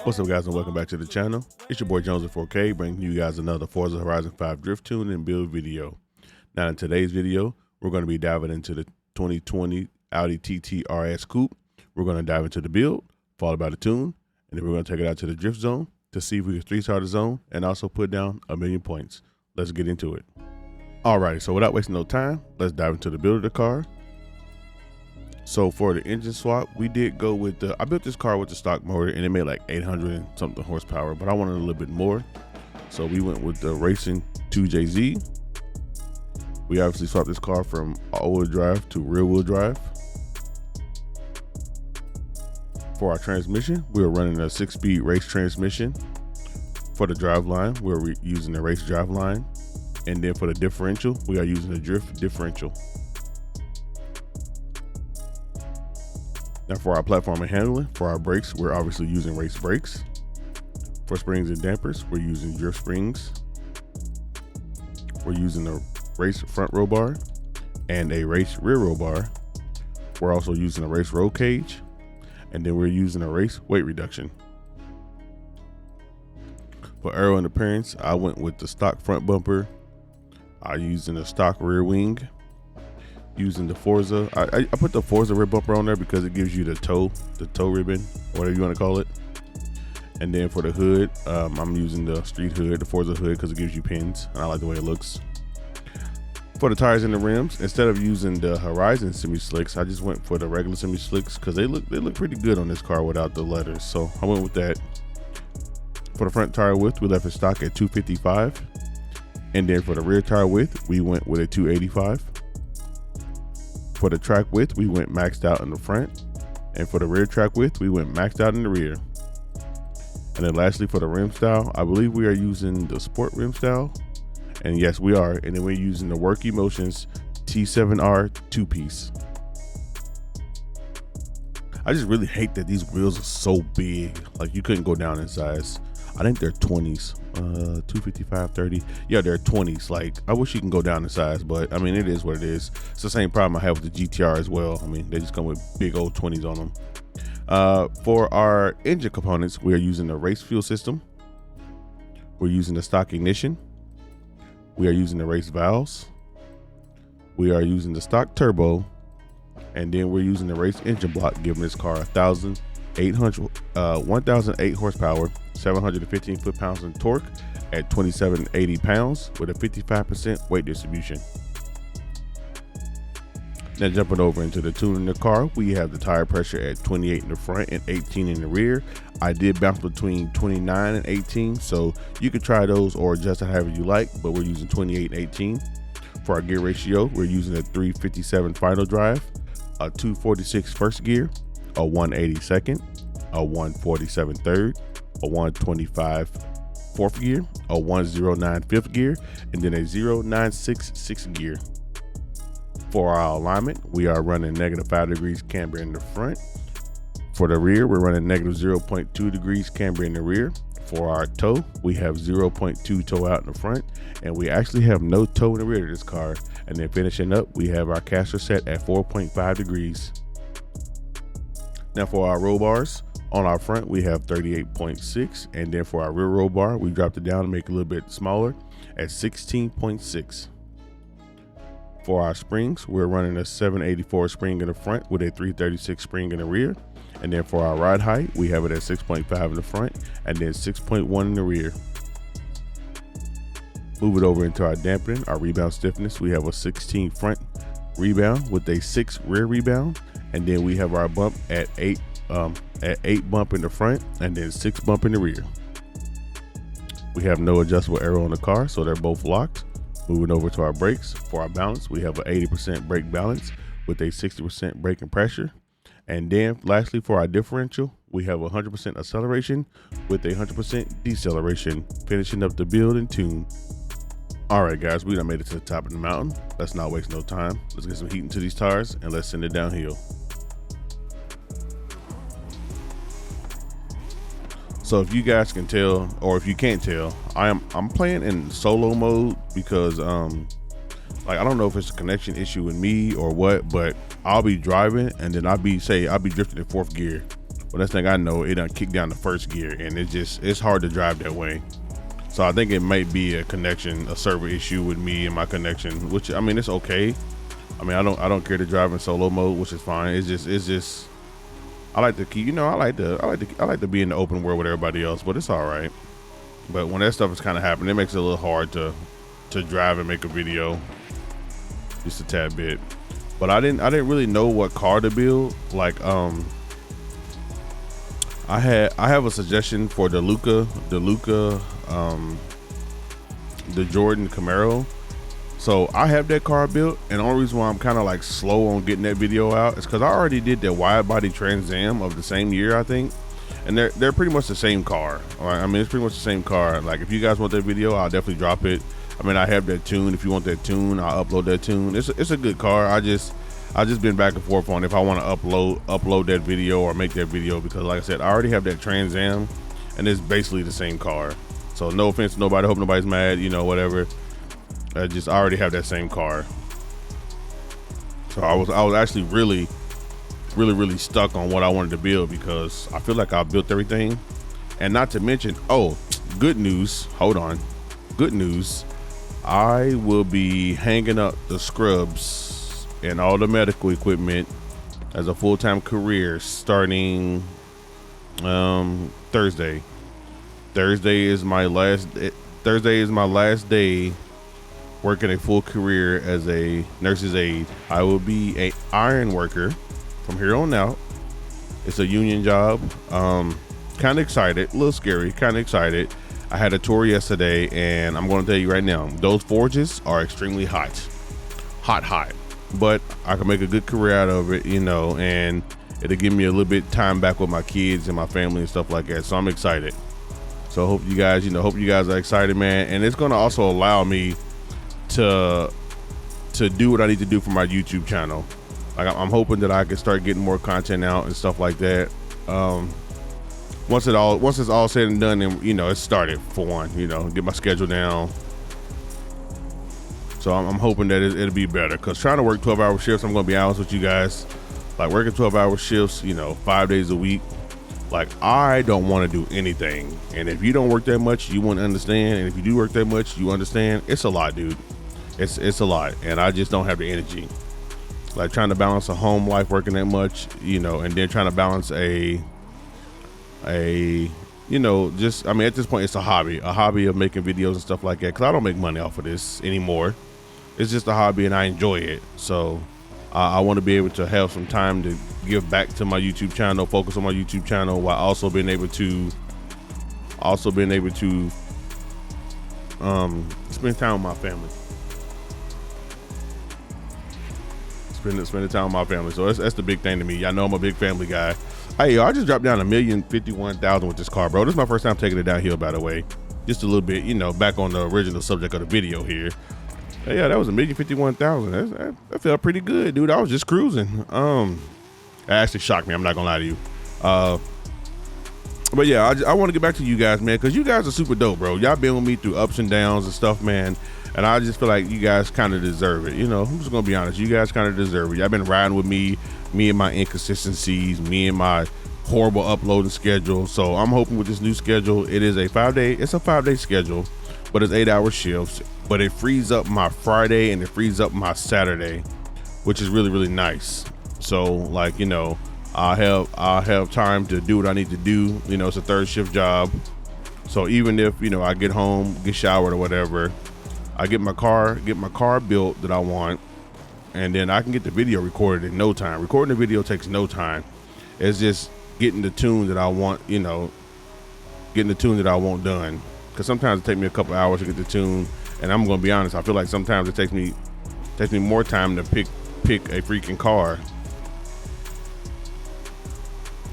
What's up, guys, and welcome back to the channel. It's your boy Jones at 4K, bringing you guys another Forza Horizon 5 drift tune and build video. Now, in today's video, we're going to be diving into the 2020 Audi TT RS Coupe. We're going to dive into the build, followed by the tune, and then we're going to take it out to the drift zone to see if we can 3-star the zone and also put down 1,000,000 points. Let's get into it. Alrighty, so without wasting no time, let's dive into the build of the car. So for the engine swap, we did go with I built this car with the stock motor and it made like 800 and something horsepower, but I wanted a little bit more. So we went with the Racing 2JZ. We obviously swapped this car from all-wheel drive to rear-wheel drive. For our transmission, we were running a 6-speed race transmission. For the drive line, we're using the race drive line. And then for the differential, we are using the drift differential. Now for our platform and handling, for our brakes, we're obviously using race brakes. For springs and dampers, we're using drift springs. We're using a race front roll bar and a race rear roll bar. We're also using a race roll cage, and then we're using a race weight reduction. For aero and appearance, I went with the stock front bumper. I'm using the stock rear wing. Using the Forza, I put the Forza rear bumper on there because it gives you the toe ribbon, whatever you want to call it. And then for the hood, I'm using the street hood, the Forza hood, because it gives you pins, and I like the way it looks. For the tires and the rims, instead of using the Horizon semi slicks, I just went for the regular semi slicks because they look pretty good on this car without the letters. So I went with that. For the front tire width, we left it stock at 255, and then for the rear tire width, we went with a 285. For the track width, we went maxed out in the front, and for the rear track width, we went maxed out in the rear. And then lastly, for the rim style, I believe we are using the sport rim style, and yes, we are. And then we're using the Work Emotions T7R 2-piece. I just really hate that these wheels are so big. Like, you couldn't go down in size. I think they're 20s, 255, 30. Yeah, they're 20s. Like, I wish you can go down in size, but I mean, it is what it is. It's the same problem I have with the GTR as well. I mean, they just come with big old 20s on them. For our engine components, we are using the race fuel system. We're using the stock ignition. We are using the race valves. We are using the stock turbo. And then we're using the race engine block, giving this car 1,008 horsepower, 715 foot-pounds in torque at 2,780 pounds with a 55% weight distribution. Now jumping over into the tuning of the car, we have the tire pressure at 28 in the front and 18 in the rear. I did bounce between 29 and 18, so you could try those or adjust it however you like, but we're using 28 and 18. For our gear ratio, we're using a 357 final drive, a 246 first gear, a 180 second, a 147 third, a 125 fourth gear, a 109 fifth gear, and then a 096 sixth gear. For our alignment, we are running -5 degrees camber in the front. For the rear, we're running -0.2 degrees camber in the rear. For our toe, we have 0.2 toe out in the front, and we actually have no toe in the rear of this car. And then finishing up, we have our caster set at 4.5 degrees. Now for our roll bars, on our front, we have 38.6, and then for our rear roll bar, we dropped it down to make it a little bit smaller at 16.6. For our springs, we're running a 784 spring in the front with a 336 spring in the rear. And then for our ride height, we have it at 6.5 in the front and then 6.1 in the rear. Move it over into our dampening, our rebound stiffness. We have a 16 front rebound with a 6 rear rebound. And then we have our bump at 8 bump in the front and then 6 bump in the rear. We have no adjustable aero on the car, so they're both locked. Moving over to our brakes. For our balance, we have an 80% brake balance with a 60% braking pressure. And then lastly, for our differential, we have 100% acceleration with a 100% deceleration, finishing up the build and tune. All right, guys, we done made it to the top of the mountain. Let's not waste no time. Let's get some heat into these tires and let's send it downhill. So if you guys can tell, or if you can't tell, I'm playing in solo mode because Like, I don't know if it's a connection issue with me or what, but I'll be driving and then I'll be drifting in 4th gear. But next thing I know, it done kick down to 1st gear, and it's hard to drive that way. So I think it might be a server issue with me and my connection, which, I mean, it's okay. I mean, I don't care to drive in solo mode, which is fine. It's just I like to keep, I like to be in the open world with everybody else, but it's all right. But when that stuff is kind of happening, it makes it a little hard to drive and make a video, just a tad bit. But I didn't really know what car to build. Like, I have a suggestion for the Jordan Camaro. So I have that car built, and the only reason why I'm kind of like slow on getting that video out is because I already did that wide body Trans Am of the same year, I think, and they're pretty much the same car. Right? I mean, it's pretty much the same car. Like, if you guys want that video, I'll definitely drop it. I mean, I have that tune. If you want that tune, I'll upload that tune. It's a good car. I just been back and forth on if I want to upload that video or make that video, because like I said, I already have that Trans Am, and it's basically the same car. So no offense to nobody, hope nobody's mad, whatever. I already have that same car. So I was actually really stuck on what I wanted to build, because I feel like I built everything. And not to mention, good news, hold on, good news, I will be hanging up the scrubs and all the medical equipment as a full-time career starting Thursday. Thursday is my last day working a full career as a nurse's aide. I will be an iron worker from here on out. It's a union job. Kind of excited, a little scary, kind of excited. I had a tour yesterday, and I'm going to tell you right now, those forges are extremely hot. But I can make a good career out of it, and it'll give me a little bit of time back with my kids and my family and stuff like that. So I'm excited. So I hope you guys, are excited, man. And it's going to also allow me to do what I need to do for my YouTube channel. Like, I'm hoping that I can start getting more content out and stuff like that. Once it's all said and done, and it's started for one, get my schedule down. So I'm hoping that it'll be better, because trying to work 12-hour shifts, I'm gonna be honest with you guys, like working 12-hour shifts, 5 days a week, like, I don't want to do anything. And if you don't work that much, you won't understand. And if you do work that much, you understand. It's a lot, dude. It's a lot, and I just don't have the energy. Like, trying to balance a home life working that much, and then trying to balance at this point, it's a hobby of making videos and stuff like that, because I don't make money off of this anymore. It's just a hobby, and I enjoy it. So I want to be able to have some time to give back to my YouTube channel, focus on my YouTube channel, while also being able to spend time with my family. Spending time with my family. So that's the big thing to me. Y'all know I'm a big family guy. Hey, yo, I just dropped down $1,051,000 with this car, bro. This is my first time taking it downhill, by the way. Just a little bit, back on the original subject of the video here. Hey, yeah, that was $1,051,000. That felt pretty good, dude. I was just cruising. That actually shocked me. I'm not gonna lie to you. But yeah, I want to get back to you guys, man, because you guys are super dope, bro. Y'all been with me through ups and downs and stuff, man. And I just feel like you guys kind of deserve it. I'm just gonna be honest. You guys kind of deserve it. Y'all been riding with me and my inconsistencies, me and my horrible uploading schedule. So I'm hoping with this new schedule, it's a 5-day schedule, but it's 8-hour shifts. But it frees up my Friday and it frees up my Saturday, which is really, really nice. So, like, I'll have time to do what I need to do. It's a third shift job. So even if, I get home, get showered or whatever, I get my car built that I want, and then I can get the video recorded in no time. Recording the video takes no time. It's just getting the tune that I want, getting the tune that I want done. Because sometimes it takes me a couple hours to get the tune, and I'm gonna be honest, I feel like sometimes it takes me more time to pick a freaking car.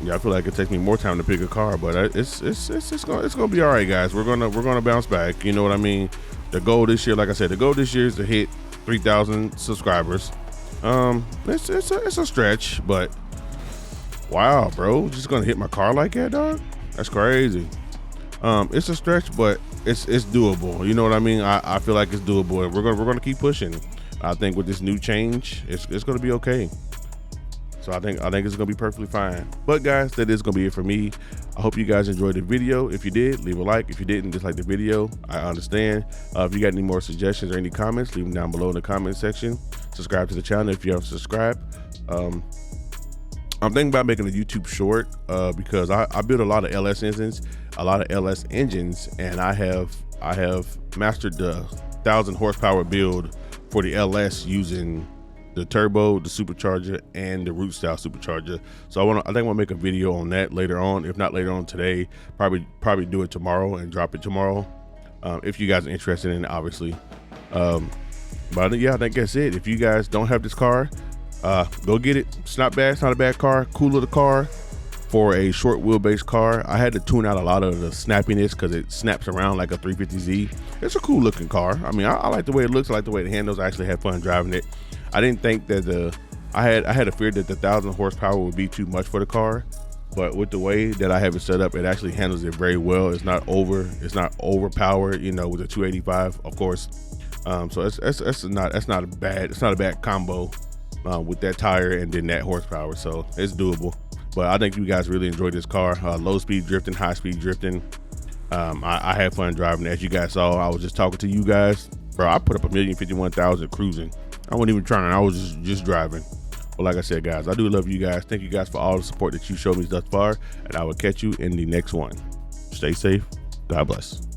Yeah, I feel like it takes me more time to pick a car, but it's gonna be all right, guys. We're gonna bounce back. You know what I mean? The goal this year, like I said, is to hit 3,000 subscribers. It's a stretch, but wow, bro, just gonna hit my car like that, dog? That's crazy. It's a stretch, but it's doable. You know what I mean? I feel like it's doable, and we're gonna keep pushing. I think with this new change, it's going to be okay. So I think it's gonna be perfectly fine. But guys, that is gonna be it for me. I hope you guys enjoyed the video. If you did, leave a like. If you didn't, dislike the video. I understand. If you got any more suggestions or any comments, leave them down below in the comment section. Subscribe to the channel if you haven't subscribed. I'm thinking about making a YouTube short because I build a lot of LS engines, and I have mastered the 1,000 horsepower build for the LS using the turbo, the supercharger, and the root style supercharger. So I think I'll make a video on that later on. If not later on today, probably do it tomorrow and drop it tomorrow. If you guys are interested in it, obviously. But yeah, I think that's it. If you guys don't have this car, go get it. It's not bad. It's not a bad car. Cool little car for a short wheelbase car. I had to tune out a lot of the snappiness because it snaps around like a 350Z. It's a cool looking car. I mean, I like the way it looks. I like the way it handles. I actually had fun driving it. I didn't think that I had a fear that the 1,000 horsepower would be too much for the car, but with the way that I have it set up, it actually handles it very well. It's not overpowered, you know, with the 285, of course. So it's not a bad combo with that tire and then that horsepower. So it's doable. But I think you guys really enjoyed this car. Low speed drifting, high speed drifting. I had fun driving. As you guys saw, I was just talking to you guys, bro. I put up 1,051,000 cruising. I wasn't even trying. I was just driving. But like I said, guys, I do love you guys. Thank you guys for all the support that you showed me thus far, and I will catch you in the next one. Stay safe. God bless.